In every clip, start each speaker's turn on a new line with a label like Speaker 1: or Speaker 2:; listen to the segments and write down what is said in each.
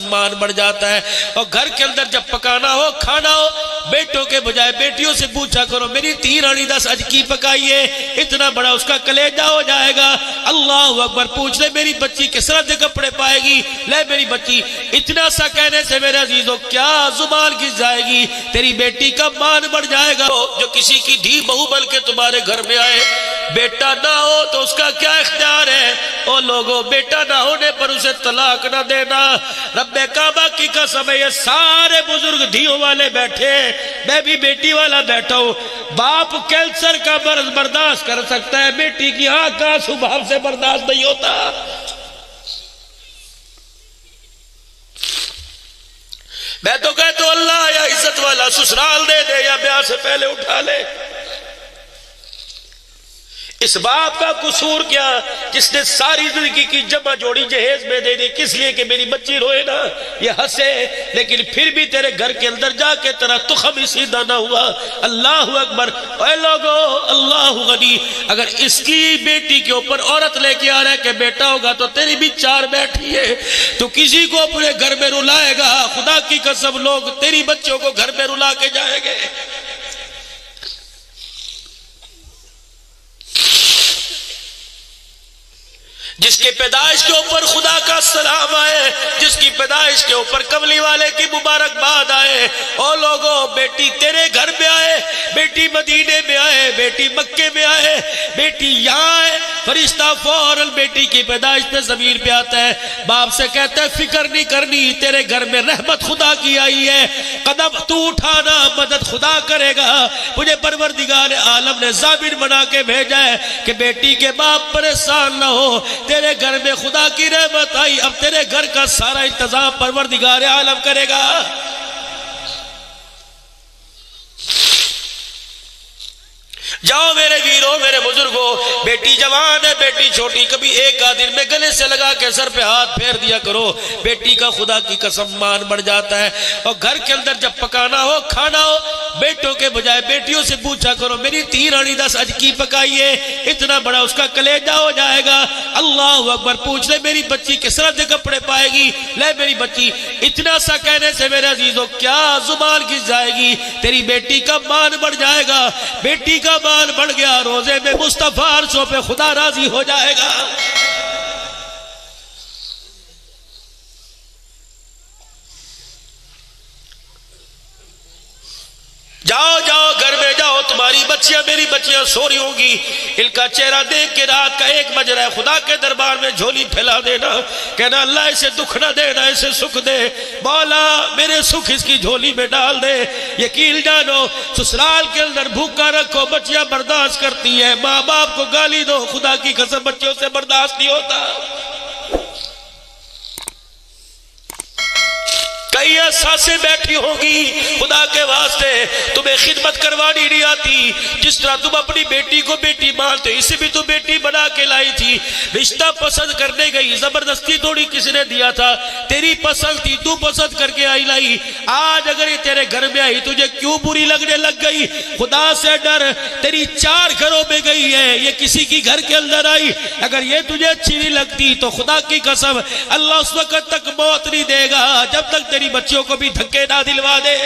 Speaker 1: مان بڑھ جاتا ہے۔ اور گھر کے اندر جب پکانا ہو کھانا ہو بیٹوں کے بجائے بیٹیوں سے پوچھا کرو میری تھی رانی دس اج کی پکائیے، اتنا بڑا اس کا کلیجہ ہو جائے گا۔ اللہ اکبر، پوچھ لے میری بچی کس طرح کے کپڑے پائے گی، لے میری بچی، اتنا سا کہنے سے میرے عزیزوں کیا زبان کس جائے گی، تیری بیٹی کا مان بڑھ جائے گا۔ جو کسی کی دھی بہو بن کے تمہارے گھر میں آئے، بیٹا نہ ہو تو اس کا کیا اختیار ہے؟ او لوگوں، بیٹا نہ ہونے پر اسے طلاق نہ دینا۔ رب کعبہ کی قسم ہے، یہ سارے بزرگ دھیوں والے بیٹھے، میں بھی بیٹی والا بیٹھا ہوں۔ باپ کینسر کا مرض برداشت کر سکتا ہے، بیٹی کی آنکھ کا آنسو باپ سے برداشت نہیں ہوتا۔ میں تو کہتا ہوں اللہ یا عزت والا سسرال دے دے یا بیاہ سے پہلے اٹھا لے۔ اس باپ کا قصور کیا جس نے ساری زندگی کی جمع جوڑی جہیز میں دے دی، کس لیے کہ میری بچی روئے نا، یہ ہنسے، لیکن پھر بھی تیرے گھر کے اندر جا کے تیرا تخم ہی سیدھا نہ ہوا۔ اللہ اکبر، اے لوگو، اللہ غنی، اگر اس کی بیٹی کے اوپر عورت لے کے آ رہا ہے کہ بیٹا ہوگا تو تیری بھی چار بیٹھی ہے، تو کسی کو اپنے گھر میں رلائے گا؟ خدا کی قسم لوگ تیری بچوں کو گھر میں رلا کے جائیں گے۔ جس کی پیدائش کے اوپر خدا کا سلام آئے، جس کی پیدائش کے اوپر کملی والے کی مبارکباد آئے، او لوگوں، بیٹی تیرے گھر میں آئے، بیٹی مدینے میں آئے، بیٹی مکے میں آئے، بیٹی یہاں آئے، فرشتہ فوراً بیٹی کی پیدائش پہ زمین پہ آتا ہے، باپ سے کہتا ہے فکر نہیں کرنی، تیرے گھر میں رحمت خدا کی آئی ہے، قدم تو اٹھانا مدد خدا کرے گا۔ مجھے پروردگار عالم نے ضامن بنا کے بھیجا ہے کہ بیٹی کے باپ پریشان نہ ہو، تیرے گھر میں خدا کی رحمت آئی، اب تیرے گھر کا سارا انتظام پروردگار عالم کرے گا۔ جاؤ میرے ویروں، میرے بزرگوں، بیٹی جوان ہے، بیٹی چھوٹی، کبھی ایک آدھ میں گلے سے لگا کے سر پہ ہاتھ پھیر دیا کرو، بیٹی کا خدا کی قسم مان بڑھ جاتا ہے۔ اور گھر کے اندر جب پکانا ہو کھانا ہو بیٹوں کے بجائے بیٹیوں سے پوچھا کرو میری تھی رانی دس اج کی پکائیے، اتنا بڑا اس کا کلیجہ ہو جائے گا۔ اللہ اکبر، پوچھ لے میری بچی کس طرح کے کپڑے پائے گی، لے میری بچی، اتنا سا کہنے سے میرے عزیزوں کیا زبان کس جائے گی، تیری بیٹی کا مان بڑھ جائے گا۔ بیٹی کا مان بڑھ گیا، روزے میں مصطفیٰ عرشوں پہ خدا راضی ہو جائے گا۔ جاؤ جاؤ گھر میں جاؤ، تمہاری بچیاں میری بچیاں سو رہی ہوں گی، ان کا چہرہ دیکھ کے رات کا 1 بج رہا ہے، خدا کے دربار میں جھولی پھیلا دینا، کہنا اللہ اسے دکھ نہ دینا، اسے سکھ دے، مولا میرے سکھ اس کی جھولی میں ڈال دے۔ یقین جانو سسرال کے اندر بھوکا رکھو، بچیاں برداشت کرتی ہیں، ماں باپ کو گالی دو، خدا کی قسم بچوں سے برداشت نہیں ہوتا۔ کئی ساسیں بیٹھی ہوں گی، خدا کے واسطے تمہیں خدمت کروانی نہیں آتی، جس طرح تم اپنی بیٹی کو بیٹی مانتے، اسے بھی تو بیٹی بنا کے لائی تھی، رشتہ پسند کرنے گئی، زبردستی تھوڑی کسی نے دیا تھا، تیری پسند تھی، تو پسند کر کے آئی لائی، آج اگر یہ تیرے گھر میں آئی تجھے کیوں بری لگنے لگ گئی؟ خدا سے ڈر، تیری 4 گھروں میں گئی ہے، یہ کسی کی گھر کے اندر آئی، اگر یہ تجھے اچھی نہیں لگتی تو خدا کی قسم اللہ اس وقت تک موت نہیں دے گا جب تک تیری بچیوں کو بھی دھکے نہ دلوا دے۔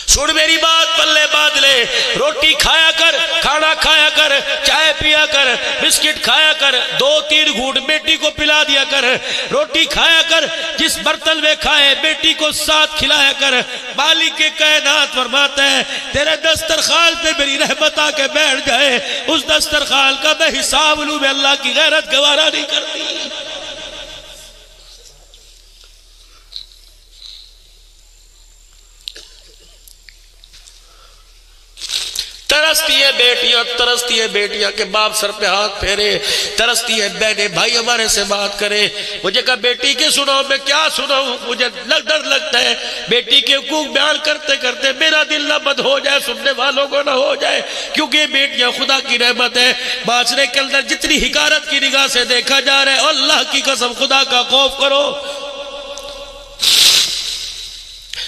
Speaker 1: سن میری بات، پلے باندھ لے، روٹی کھایا کر، کھانا کھایا کر، چائے پیا کر، بسکٹ کھایا کر، 2-3 گھونٹ بیٹی کو پلا دیا کر، روٹی کھایا کر، جس برتن میں کھائے بیٹی کو ساتھ کھلایا کر۔ مالک کے کائنات فرماتا ہے تیرے دسترخوان پہ میری رحمت آ کے بیٹھ جائے، اس دسترخوان کا میں حساب لوں، میں اللہ کی غیرت گوارا نہیں کرتی۔ ترستی ہے بیٹیاں، ترستی ہے بیٹیاں کہ باپ سر پہ ہاتھ پھیرے، ترستی ہے بہنیں بھائی ہمارے سے بات کرے۔ مجھے کہا بیٹی کے سناؤ، میں کیا سناؤں، مجھے ڈر لگتا ہے بیٹی کے حقوق بیان کرتے کرتے میرا دل نہ بد ہو جائے، سننے والوں کو نہ ہو جائے، کیونکہ یہ بیٹیاں خدا کی رحمت ہے۔ معاشرے کے اندر جتنی حقارت کی نگاہ سے دیکھا جا رہا ہے، اللہ کی قسم خدا کا خوف کرو۔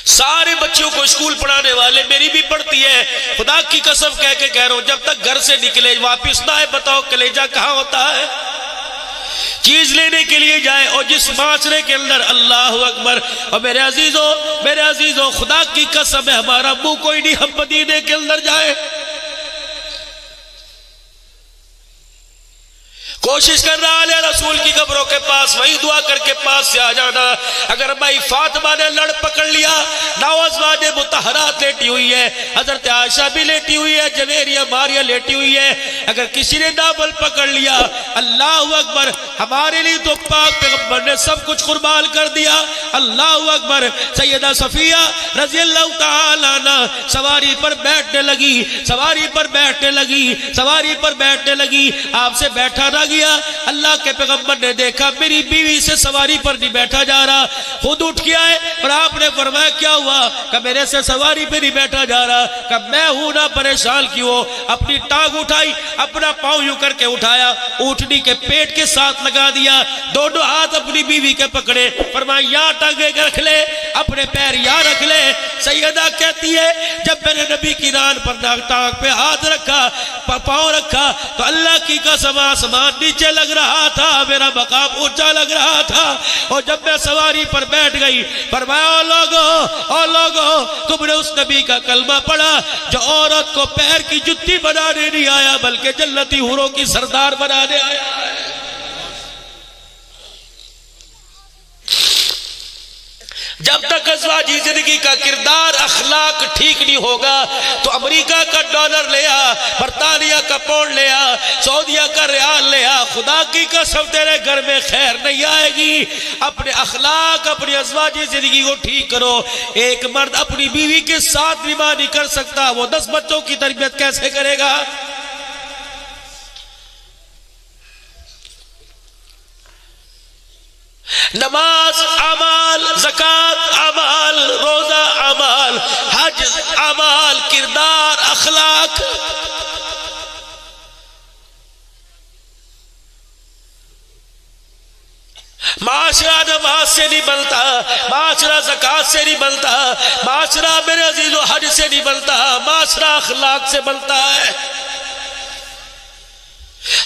Speaker 1: سارے بچوں کو اسکول پڑھانے والے، میری بھی پڑھتی ہے، خدا کی قسم کہہ کے کہہ رہا ہوں جب تک گھر سے نکلے واپس نہ آئے، بتاؤ کلیجہ کہاں ہوتا ہے؟ چیز لینے کے لیے جائے اور جس معاشرے کے اندر اللہ اکبر، اور میرے عزیزوں خدا کی قسم ہے ہمارا منہ کوئی نہیں، ہم مدینے کے اندر جائے، کوشش کر رہا ہے رسول کی قبروں کے پاس وہی دعا کر کے پاس سے آ جانا۔ اگر بھائی فاطمہ نے لڑ پکڑ لیا، نوازواج مطہرات لیٹی ہوئی ہے، حضرت عائشہ بھی لیٹی ہوئی ہے، جویریہ ماریہ لیٹی ہوئی ہے، اگر کسی نے ناول پکڑ لیا، اللہ اکبر، ہمارے لیے تو پاک پیغمبر نے سب کچھ قربان کر دیا، اللہ اکبر۔ سیدہ صفیہ رضی اللہ تعالیٰ عنہ سواری پر بیٹھنے لگی، سواری پر بیٹھنے لگی، سواری پر بیٹھنے لگی، آپ سے بیٹھا نہ گیا۔ اللہ کے پیغمبر نے دیکھا میری بیوی سے سواری پر نہیں بیٹھا جا رہا، خود اٹھ کے آئے اور آپ نے فرمایا کیا ہوا؟ کہ میرے سے سواری پہ نہیں بیٹھا جا رہا، کہ میں ہوں نا پریشان کیوں؟ اپنی ٹانگ اٹھائی، اپنا پاؤں یوں کر کے اٹھایا، اونٹنی کے پیٹ کے ساتھ لگا دیا، دونوں ہاتھ اپنی بیوی کے پکڑے، فرمایا یہاں ٹانگیں رکھ لے، اپنے پیر یہاں رکھ لے۔ سیدہ کہتی ہے جب میں نے نبی کی ران پر ٹانگ پہ ہاتھ رکھا، پاؤں رکھا، تو اللہ کی قسم آسمان نیچے لگ رہا تھا، میرا مقام اونچا لگ رہا تھا، اور جب میں سواری پر بیٹھ گئی فرمایا او لوگو تم نے اس نبی کا کلمہ پڑھا جو عورت کو پیر کی جتی بنانے نہیں آیا بلکہ جنتی حوروں کی سردار بنانے آیا ہے۔ جب تک ازواجی زندگی کا کردار اخلاق ٹھیک نہیں ہوگا تو امریکہ کا ڈالر لیا، برطانیہ کا پاؤنڈ لیا، سعودیہ کا ریال لیا، خدا کی قسم تیرے گھر میں خیر نہیں آئے گی۔ اپنے اخلاق، اپنی ازواجی زندگی کو ٹھیک کرو۔ ایک مرد اپنی بیوی کے ساتھ نباہ نہیں کر سکتا، وہ 10 بچوں کی تربیت کیسے کرے گا؟ نماز اعمال، زکات اعمال، روزہ اعمال، حج اعمال، کردار، اخلاق۔ معاشرہ نماز سے نہیں بنتا، معاشرہ زکات سے نہیں بنتا، معاشرہ میرے عزیزو حج سے نہیں بنتا، معاشرہ اخلاق سے بنتا ہے۔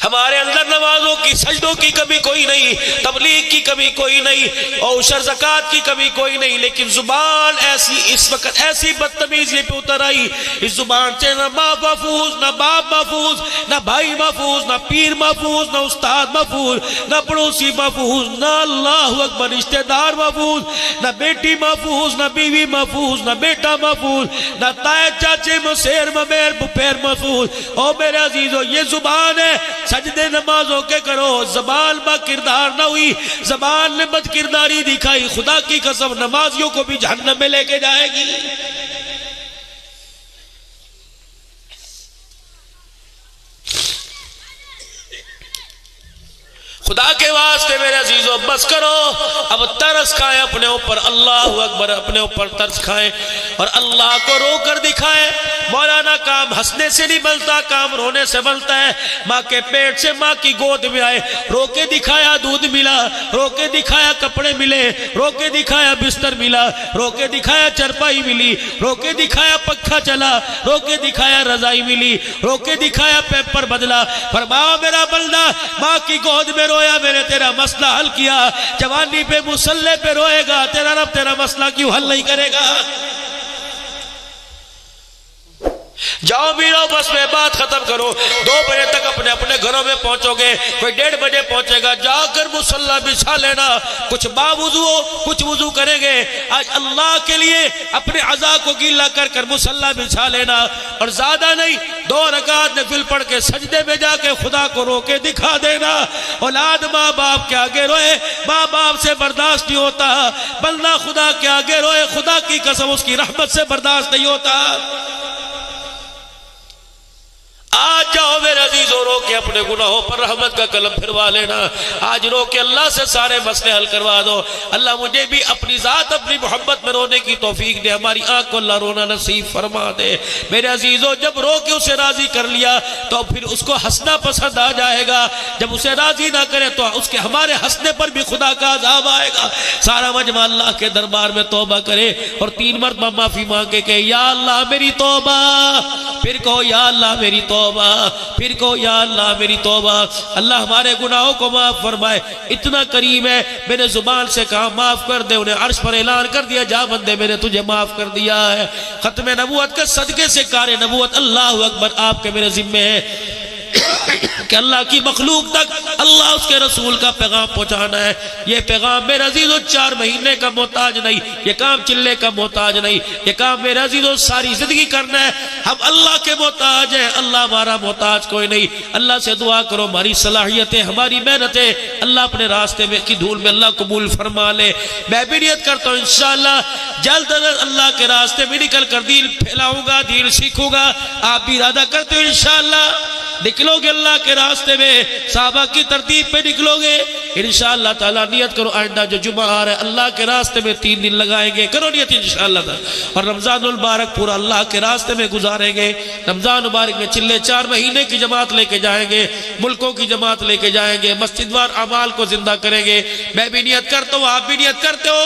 Speaker 1: ہمارے اندر نمازوں کی، سجدوں کی کمی کوئی نہیں، تبلیغ کی کمی کوئی نہیں، اور عشر زکات کی کمی کوئی نہیں، لیکن زبان ایسی اس وقت ایسی بدتمیزی پہ اتر آئی، اس زبان سے نہ ماں محفوظ، نہ باپ محفوظ، نہ بھائی محفوظ، نہ پیر محفوظ، نہ استاد محفوظ، نہ پڑوسی محفوظ، نہ اللہ اکبر رشتہ دار محفوظ، نہ بیٹی محفوظ، نہ بیوی محفوظ، نہ بیٹا محفوظ، نہ تائے چاچے مسیر ممیر پپیر محفوظ۔ او میرے عزیزو یہ زبان ہے، سجدے نمازوں کے کرو، زبان با کردار نہ ہوئی، زبان نے بد کرداری دکھائی، خدا کی قسم نمازیوں کو بھی جہنم میں لے کے جائے گی۔ خدا کے واسطے میرے عزیزو بس کرو، اب ترس کھائیں اپنے اوپر، اللہ اکبر، اپنے اوپر ترس کھائیں اور اللہ کو رو کر دکھائیں۔ مولانا کام ہنسنے سے نہیں بنتا، کام رونے سے بنتا ہے۔ ماں کے پیٹ سے ماں کی گود میں آئے، رو کے دکھایا دودھ ملا، رو کے دکھایا کپڑے ملے، رو کے دکھایا بستر ملا، رو کے دکھایا چرپائی ملی، رو کے دکھایا پنکھا چلا، رو کے دکھایا رضائی ملی، رو کے دکھایا پیپر بدلا۔ فرمایا میرا بندہ ماں کی گود میں رویا، میں نے تیرا مسئلہ حل کیا، جوانی پہ مصلے پہ روئے گا، تیرا رب تیرا مسئلہ کیوں حل نہیں کرے گا؟ جاؤ میرو بس میں بات ختم کرو، 2 بجے تک اپنے اپنے گھروں میں پہنچو گے، کوئی 1:30 بجے پہنچے گا، جا کر مصلی بچھا لینا، کچھ باوضو ہو، کچھ وضو کریں گے، آج اللہ کے لیے اپنے عزا کو گیلا کر کر مصلی بچھا لینا، اور زیادہ نہیں 2 رکعت نفل پڑھ کے سجدے میں جا کے خدا کو رو کے دکھا دینا۔ اولاد ماں باپ کے آگے روئے، ماں باپ سے برداشت نہیں ہوتا، بندہ خدا کے آگے روئے، خدا کی قسم اس کی رحمت سے برداشت نہیں ہوتا۔ آج جاؤ میرے عزیزو رو کے اپنے گناہوں پر رحمت کا قلم پھروا لینا، آج رو کے اللہ سے سارے مسئلے حل کروا دو۔ اللہ مجھے بھی اپنی ذات اپنی محبت میں رونے کی توفیق دے، ہماری آنکھ کو اللہ رونا نصیب فرما دے۔ میرے عزیزو جب رو کے اسے راضی کر لیا تو پھر اس کو ہنسنا پسند آ جائے گا، جب اسے راضی نہ کرے تو اس کے ہمارے ہنسنے پر بھی خدا کا عذاب آئے گا۔ سارا مجمع اللہ کے دربار میں توبہ کرے اور 3 مرتبہ معافی مانگے کہ یا اللہ میری توبہ، پھر کہو یا اللہ میری توبہ، توبہ، پھر کہو یا اللہ میری توبہ، اللہ ہمارے گناہوں کو معاف فرمائے، اتنا کریم ہے، میں نے زبان سے کہا معاف کر دے، انہیں عرش پر اعلان کر دیا جا بندے میں نے تجھے معاف کر دیا ہے۔ ختم نبوت کے صدقے سے کار نبوت اللہ اکبر آپ کے میرے ذمے ہے کہ اللہ کی مخلوق تک اللہ اس کے رسول کا پیغام پہنچانا ہے۔ یہ پیغام میرے عزیزو 4 مہینے کا محتاج نہیں، یہ کام چلے کا محتاج نہیں، یہ کام میرے عزیزو ساری زندگی کرنا ہے۔ ہم اللہ کے محتاج ہیں، اللہ ہمارا محتاج کوئی نہیں۔ اللہ سے دعا کرو ہماری صلاحیتیں، ہماری محنتیں اللہ اپنے راستے میں کی دھول میں اللہ قبول فرما لے۔ میں بھی نیت کرتا ہوں انشاءاللہ جلد از اللہ کے راستے میں نکل کر دین پھیلاؤں گا، دین سیکھوں گا۔ آپ بھی ارادہ کرتے ہو انشاءاللہ نکلو گے اللہ کے راستے میں، صحابہ کی ترتیب پہ نکلو گے انشاءاللہ تعالیٰ۔ نیت کرو آئندہ جو جمعہ آ رہا ہے اللہ کے راستے میں 3 دن لگائیں گے، کرو نیت انشاءاللہ تعالیٰ، اور رمضان المبارک پورا اللہ کے راستے میں گزاریں گے۔ رمضان مبارک میں چلے 4 مہینے کی جماعت لے کے جائیں گے، ملکوں کی جماعت لے کے جائیں گے، مسجد وار اعمال کو زندہ کریں گے۔ میں بھی نیت کرتا ہوں، آپ بھی نیت کرتے ہو،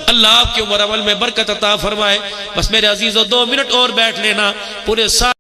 Speaker 1: اللہ آپ کی عمر عمل میں برکت عطا فرمائے۔ بس میرے عزیزو 2 منٹ اور بیٹھ لینا، پورے سال